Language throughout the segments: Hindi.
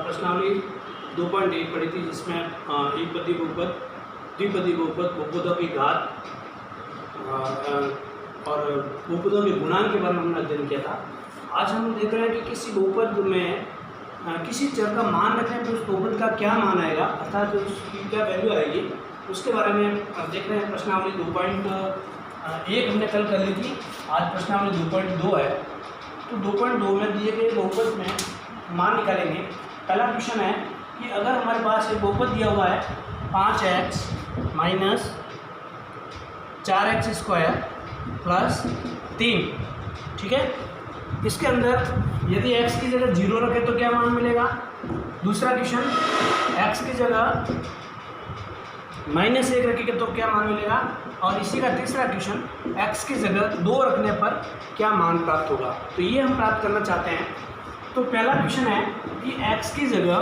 प्रश्नावली 2.1 पढ़ी थी, जिसमें एकपदी बहुपद, द्विपदी बहुपद, बहुपदों की घात और बहुपदों के गुणांक के बारे में हमने अध्ययन किया था। आज हम देख रहे हैं कि किसी बहुपद में किसी चर का मान रखने पर उस बहुपद का क्या मान आएगा, अर्थात उसकी क्या वैल्यू आएगी, उसके बारे में देख रहे हैं। प्रश्नावली 2.1 हमने कल कर ली थी, आज प्रश्नावली 2.2 है। तो 2.2 में दिए गए बहुपद में मान निकालेंगे। पहला क्वेश्चन है कि अगर हमारे पास एक बहुपद दिया हुआ है 5x minus 4x square plus 3, ठीक है। इसके अंदर यदि x की जगह 0 रखें तो क्या मान मिलेगा। दूसरा क्वेश्चन, x की जगह -1 रखेंगे तो क्या मान मिलेगा। और इसी का तीसरा क्वेश्चन, x की जगह 2 रखने पर क्या मान प्राप्त होगा। तो ये हम प्राप्त करना चाहते हैं। तो पहला क्वेश्चन है कि x की जगह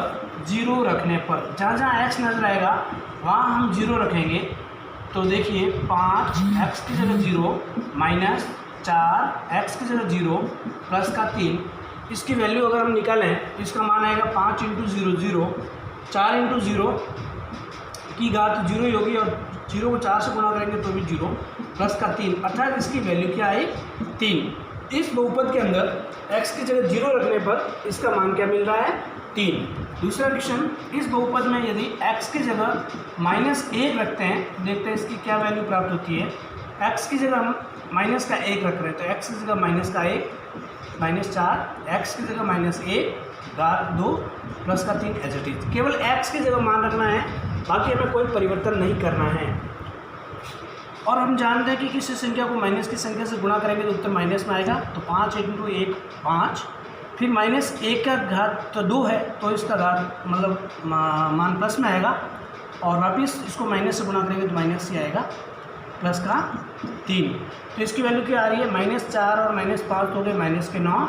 0 रखने पर, जहाँ जहाँ x नजर आएगा वहाँ हम 0 रखेंगे। तो देखिए 5x की जगह 0 माइनस 4x की जगह 0 प्लस का 3, इसकी वैल्यू अगर हम निकालें तो इसका मान आएगा 5 × 0 0, 4 × 0 की घात 0 ही होगी और 0 को 4 से गुणा करेंगे तो भी 0 प्लस का 3, अर्थात इसकी वैल्यू क्या आई 3। इस बहुपद के अंदर x की जगह 0 रखने पर इसका मान क्या मिल रहा है 3। दूसरा क्वेश्चन, इस बहुपद में यदि x की जगह -1 रखते हैं तो देखते हैं इसकी क्या वैल्यू प्राप्त होती है। x की जगह हम -1 रख रहे हैं तो x की जगह -1 -4, x की जगह -1 घात 2 प्लस का 3 एज इट इज। केवल x की जगह मान रखना है, बाकी हमें कोई परिवर्तन नहीं करना है। और हम जानते हैं कि किसी संख्या को माइनस की संख्या से गुणा करेंगे तो उत्तर माइनस में आएगा। तो 5 × 1 5, फिर -1 का घात तो 2 है तो इसका घात मतलब मान प्लस में आएगा, और वापिस इसको माइनस से गुणा करेंगे तो माइनस ही आएगा प्लस का 3। तो इसकी वैल्यू क्या आ रही है, -4 और -5 हो गए -9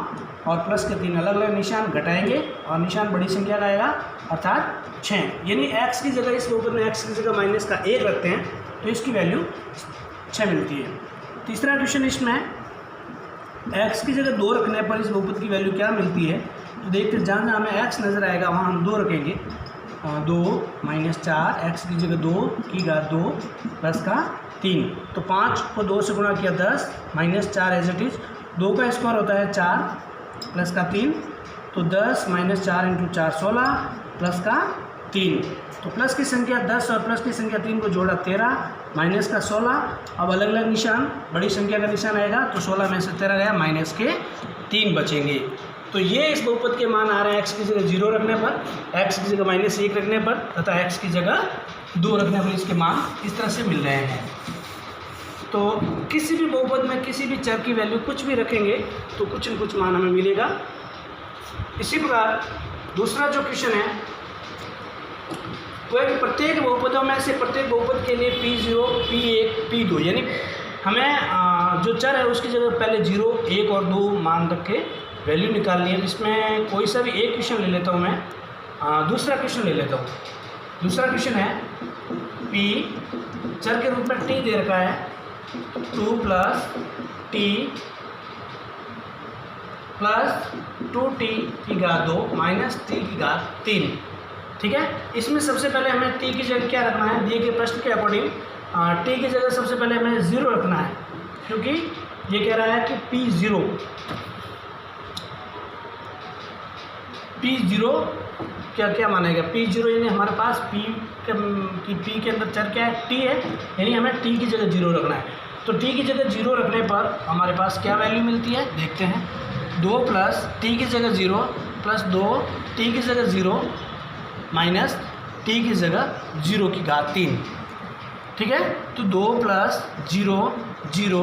और प्लस के 3, अलग अलग निशान घटाएंगे और निशान बड़ी संख्या का आएगा अर्थात 6। यानी x की जगह, इस बहुपद में x की जगह -1 रखते हैं तो इसकी वैल्यू 6 मिलती है। तीसरा क्वेश्चन, इसमें x की जगह 2 रखने पर इस बहुपद की वैल्यू क्या मिलती है। तो देखते हैं, जहाँ जहाँ हमें x नज़र आएगा वहाँ हम 2 रखेंगे। 2 -4, x की जगह 2 की घात 2 प्लस का 3। तो 5 को 2 से गुणा किया 10 -4 एज इट इज, 2 का स्क्वायर होता है 4 प्लस का 3, तो 10 -4 × 4 16 प्लस का 3। तो प्लस की संख्या 10 और प्लस की संख्या 3 को जोड़ा 13, माइनस का 16। अब अलग अलग निशान, बड़ी संख्या का निशान आएगा तो 16 में से 13 गया, माइनस के 3 बचेंगे। तो ये इस बहुपद के मान आ रहे हैं x की जगह 0 रखने पर, x की जगह -1 रखने पर तथा x की जगह 2 रखने पर इसके मान इस तरह से मिल रहे हैं। तो किसी भी बहुपद में किसी भी चर की वैल्यू कुछ भी रखेंगे तो कुछ न कुछ मान हमें मिलेगा। इसी प्रकार दूसरा जो क्वेश्चन है वो है कि प्रत्येक बहुपदों में से प्रत्येक बहुपद के लिए P0, P1, P2, यानी हमें जो चर है उसकी जगह पहले 0, 1 और 2 मान रख के वैल्यू निकालनी है। इसमें कोई सा भी एक क्वेश्चन ले लेता हूँ मैं, दूसरा क्वेश्चन ले लेता हूँ। दूसरा क्वेश्चन है P चर के रूप में T दे रखा है, 2 + T प्लस 2T की घात 2 माइनस T की घात 3, ठीक है। इसमें सबसे पहले हमें T की जगह क्या रखना है, दिए गए प्रश्न के अकॉर्डिंग T की जगह सबसे पहले हमें 0 रखना है, क्योंकि ये कह रहा है कि P0 क्या मानेगा। P0 यानी हमारे पास P के अंदर चर क्या है, T है, यानी हमें T की जगह 0 रखना है। तो T की जगह 0 रखने पर हमारे पास क्या वैल्यू मिलती है, देखते हैं। 2 + T की जगह 0 प्लस 2 T की जगह 0 माइनस T की जगह 0 की घात 3, ठीक है। तो 2 + 0 0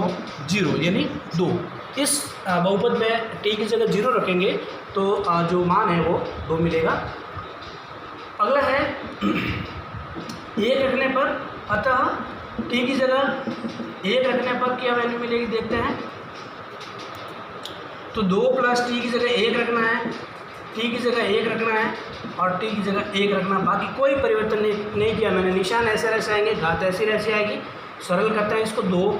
0 यानी 2। इस बहुपद में T की जगह 0 रखेंगे तो जो मान है वो 2 मिलेगा। अगला है 1 रखने पर, अतः T की जगह 1 रखने पर क्या वैल्यू मिलेगी, देखते हैं। तो 2 + T की जगह 1 रखना है, T की जगह 1 रखना है और T की जगह 1 रखना, बाकी कोई परिवर्तन नहीं किया मैंने। निशान ऐसे ऐसे आएंगे, घात ऐसी ऐसी आएगी। सरल करते हैं इसको, 2 +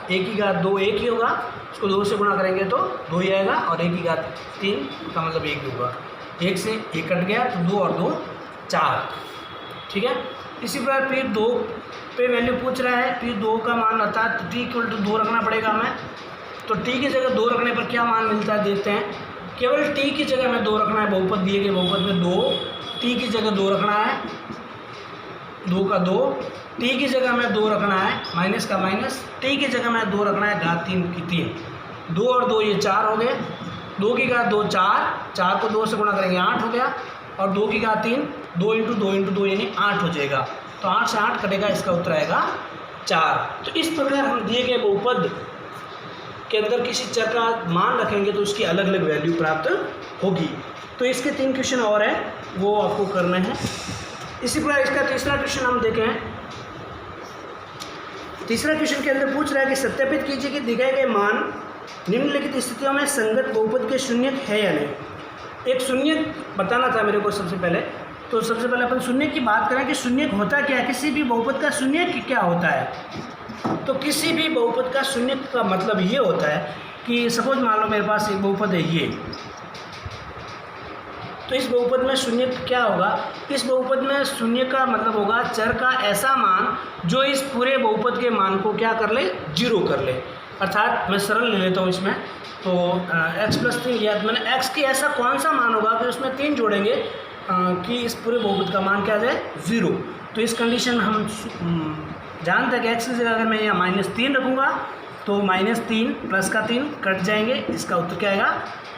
A की घात 2 1 ही होगा, इसको 2 से गुणा करेंगे तो 2 ही आएगा और 1 की घात 3 का मतलब 1 ही होगा। 1 से 1 कट गया तो 2 और 2 4, ठीक है। इसी प्रकार फिर 2 पे वैल्यू पूछ रहा है, फिर 2 का मान अर्थात t इक्वल टू 2 रखना पड़ेगा हमें। तो t की जगह 2 रखने पर क्या मान मिलता है देखते हैं। केवल t की जगह में 2 रखना है, बहुपद दिए गए बहुपद में 2, t की जगह 2 रखना है, 2 का 2, t की जगह में 2 रखना है, माइनस का माइनस, t की जगह में 2 रखना है, घात 3 की 3, 2 और 2 ये 4 हो गए, 2 की घात 2 4, 4 को 2 से गुणा करेंगे 8 हो गया, और 2 की घात 3, 2 इंटू 2 इंटू 2 यानी 8 हो जाएगा। तो 8 से 8 कटेगा, इसका उत्तर आएगा 4। तो इस प्रकार हम दिए गए बहुपद के अंदर किसी चर का मान रखेंगे तो उसकी अलग अलग वैल्यू प्राप्त होगी। तो इसके 3 क्वेश्चन और है, वो आपको करने हैं। इसी प्रकार इसका तीसरा क्वेश्चन हम देखें। तीसरा क्वेश्चन के अंदर पूछ रहा है कि सत्यापित कीजिए कि दिखाए गए मान निम्नलिखित स्थितियों में संगत बहुपद के शून्यक है या नहीं। एक शून्यक बताना था मेरे को सबसे पहले, तो सबसे पहले अपन शून्यक की बात करें कि शून्यक होता क्या है, किसी भी बहुपद का शून्यक क्या होता है। तो किसी भी बहुपद का शून्यक का मतलब ये होता है कि सपोज मान लो मेरे पास एक बहुपद है ये, तो इस बहुपद में शून्य क्या होगा, इस बहुपद में शून्य का मतलब होगा चर का ऐसा मान जो इस पूरे बहुपद के मान को क्या कर ले, 0 कर ले। अर्थात मैं सरल ले लेता हूँ इसमें, तो x प्लस 3 लिया, तो मैंने x की ऐसा कौन सा मान होगा कि उसमें 3 जोड़ेंगे कि इस पूरे बहुपद का मान क्या जाए, 0। तो इस कंडीशन हम जानते हैं कि x की जगह अगर मैं यहाँ -3 रखूँगा तो -3 प्लस का 3 कट जाएंगे, इसका उत्तर क्या आएगा,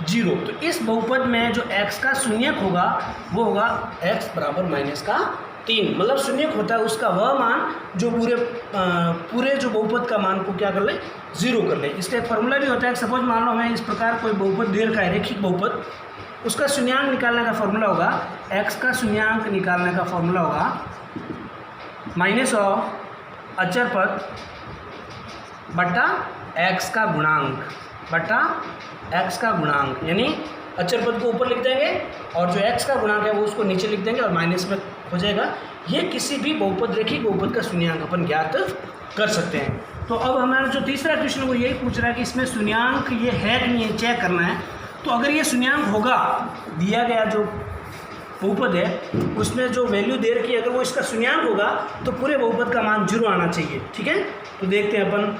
0। तो इस बहुपद में जो x का शून्यक होगा वो होगा x बराबर -3, मतलब शून्यक होता है उसका वह मान जो पूरे जो बहुपद का मान को क्या कर ले, 0 कर ले। इसका एक फॉर्मूला भी होता है। सपोज मान लो हमें इस प्रकार कोई बहुपद दे रखा है, रेखिक बहुपद, उसका शून्यांक निकालने का फॉर्मूला होगा, x का शून्यांक निकालने का फॉर्मूला होगा माइनस ऑफ अचर पद बटा x का गुणांक, बटा x का गुणांक, यानी अचर पद को ऊपर लिख देंगे और जो x का गुणांक है वो उसको नीचे लिख देंगे और माइनस में हो जाएगा। ये किसी भी बहुपद, रेखिक बहुपद का शून्यांक अपन ज्ञात कर सकते हैं। तो अब हमारा जो तीसरा क्वेश्चन वो यही पूछ रहा है कि इसमें शून्यांक ये है कि नहीं, चेक करना है। तो अगर ये शून्यांक होगा, दिया गया जो बहुपद है उसमें जो वैल्यू दे रखी है, अगर वो इसका शून्यांक होगा तो पूरे बहुपद का मान 0 आना चाहिए, ठीक है। तो देखते हैं अपन,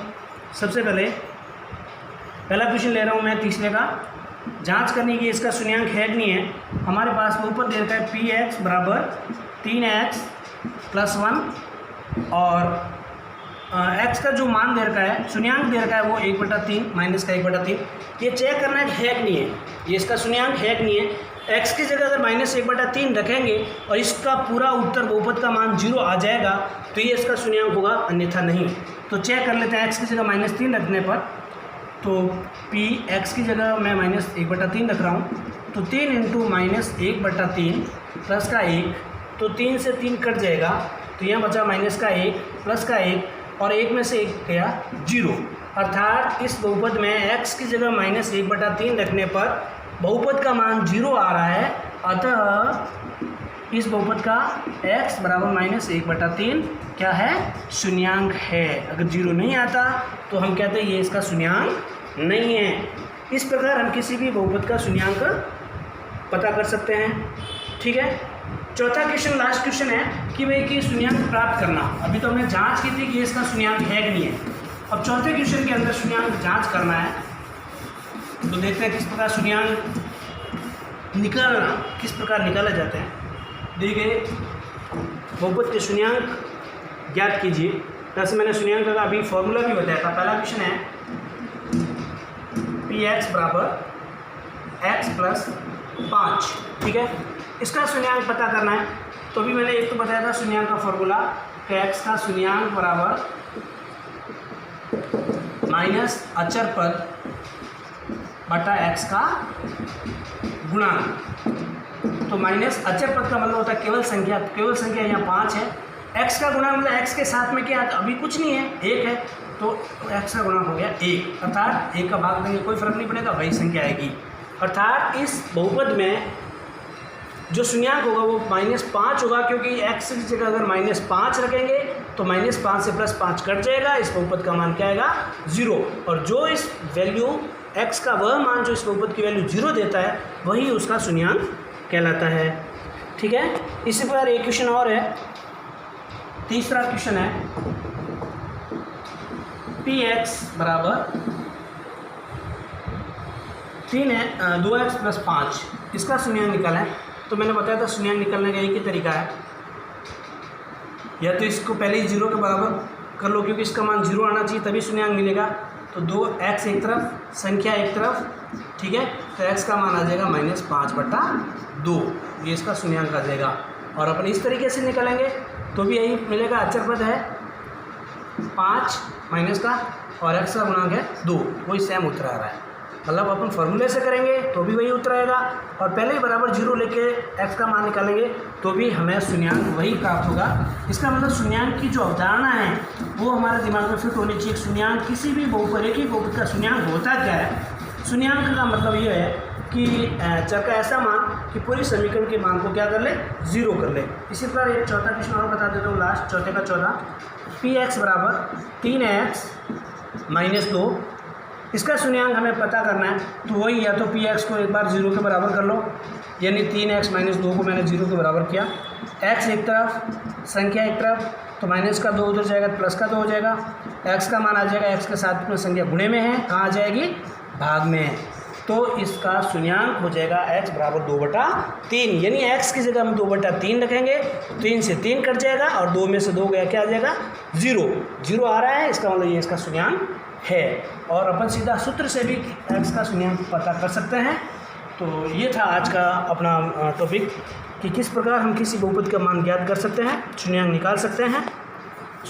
सबसे पहला क्वेश्चन ले रहा हूँ मैं तीसरे का, जांच करने की इसका शून्यांक है कि नहीं है। हमारे पास बहुपद दे रखा है px बराबर 3x प्लस 1 और x का जो मान दे रखा है, शून्यांक दे रखा है वो 1/3 माइनस का 1/3। ये चेक करना है कि नहीं है, ये इसका शून्यांक है कि नहीं है। x की जगह अगर -1/3 रखेंगे और इसका पूरा उत्तर बहुपद का मान 0 आ जाएगा तो ये इसका शून्यांक होगा, अन्यथा नहीं। तो चेक कर लेते हैं। x की जगह -3 रखने पर, तो p x की जगह मैं -1/3 रख रहा हूँ, तो 3 इंटू -1/3 प्लस का 1, तो 3 से 3 कट जाएगा, तो यहाँ बचा माइनस का 1 प्लस का 1 और 1 में से 1 गया 0। अर्थात इस बहुपद में x की जगह -1/3 रखने पर बहुपद का मान 0 आ रहा है। अतः इस बहुपद का x बराबर -1/3 क्या है, शून्यांक है। अगर 0 नहीं आता तो हम कहते हैं ये इसका शून्यांक नहीं है। इस प्रकार हम किसी भी बहुपद का शून्यांक पता कर सकते हैं, ठीक है। चौथा क्वेश्चन, लास्ट क्वेश्चन है कि भाई कि शून्यांक प्राप्त करना। अभी तो हमने जांच की थी कि इसका शून्यांक है कि नहीं है। अब चौथे क्वेश्चन के अंदर शून्यांक जांच करना है, तो देखते हैं किस प्रकार शून्यांक निकालना, किस प्रकार निकाला जाता है। दिए गए बहुपद के शून्यांक ज्ञात कीजिए। जैसे मैंने शून्यांक का अभी फॉर्मूला भी बताया था। पहला क्वेश्चन है px बराबर x प्लस 5, ठीक है। इसका शून्यांक पता करना है। तो अभी मैंने एक तो बताया था शून्यांक का फॉर्मूला कि x का शून्यांक बराबर माइनस अचर पद बटा x का गुणांक। तो माइनस अचर पद का मतलब होता है केवल संख्या, तो केवल संख्या यहाँ 5 है। x का गुणांक मतलब x के साथ में क्या है, अभी कुछ नहीं है, 1 है, तो x का गुणांक हो गया 1। अर्थात 1 का भाग देंगे कोई फर्क नहीं पड़ेगा, वही संख्या आएगी। अर्थात इस बहुपद में जो शून्यांक होगा वो -5 होगा, क्योंकि x की जगह अगर -5 रखेंगे तो -5 से +5 कट जाएगा, इस बहुपद का मान क्या आएगा, 0। और जो इस वैल्यू x का वह मान जो इस बहुपद की वैल्यू 0 देता है वही उसका शून्यांक कहलाता है। ठीक है, इसी प्रकार एक क्वेश्चन और है, तीसरा क्वेश्चन है px बराबर 2x प्लस 5, इसका शून्यांक निकालना है। तो मैंने बताया था शून्यांक निकालने का एक ही तरीका है, या तो इसको पहले ही 0 के बराबर कर लो, क्योंकि इसका मान 0 आना चाहिए तभी शून्यांक मिलेगा। तो 2x एक तरफ, संख्या एक तरफ, ठीक है, तो x का मान आ जाएगा -5/2, ये इसका शून्यांक आ जाएगा। और अपन इस तरीके से निकालेंगे तो भी यही मिलेगा, अचर पद है 5 माइनस का और x का गुणांक है 2, वही सेम उत्तर आ रहा है। मतलब अपन फॉर्मूले से करेंगे तो भी वही उत्तर आएगा, और पहले ही बराबर 0 लेके x का मान निकालेंगे तो भी हमें शून्यांक वही प्राप्त होगा। इसका मतलब शून्यांक की जो अवधारणा है वो हमारे दिमाग में फिट होनी चाहिए। शून्यांक किसी भी बहुपद, एक ही बहुपद का शून्यांक होता क्या है? शून्यांक का मतलब ये है कि चर का ऐसा मान कि पूरी समीकरण के मान को क्या कर ले, 0 कर ले। इसी प्रकार एक चौथा क्वेश्चन और बता देता हूँ, लास्ट चौथे का चौथा, px बराबर 3x - 2, इसका शून्यांक हमें पता करना है। तो वही, या तो px को एक बार 0 के बराबर कर लो, यानी 3x - 2 को मैंने 0 के बराबर किया, x एक तरफ, संख्या एक तरफ, तो माइनस का 2 उधर जाएगा, प्लस का 2 हो जाएगा, x का मान आ जाएगा, x के साथ में संख्या गुणे में है, कहाँ आ जाएगी, भाग में है। तो इसका शून्यांक हो जाएगा x बराबर 2/3, यानी x की जगह हम 2/3 रखेंगे, 3 से 3 कट जाएगा और 2 में से 2 गया, क्या आ जाएगा, 0 आ रहा है, इसका मतलब ये इसका शून्यांक है। और अपन सीधा सूत्र से भी x का शून्यांक पता कर सकते हैं। तो ये था आज का अपना टॉपिक कि किस प्रकार हम किसी बहुपद का मान ज्ञात कर सकते हैं, शून्यांक निकाल सकते हैं,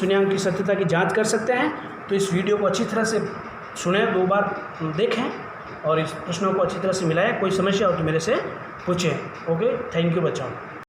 शून्यांक की सत्यता की जांच कर सकते हैं। तो इस वीडियो को अच्छी तरह से सुने, 2 बार देखें और इस प्रश्नों को अच्छी तरह से मिलाएं। कोई समस्या हो तो मेरे से पूछें। ओके, थैंक यू बच्चों।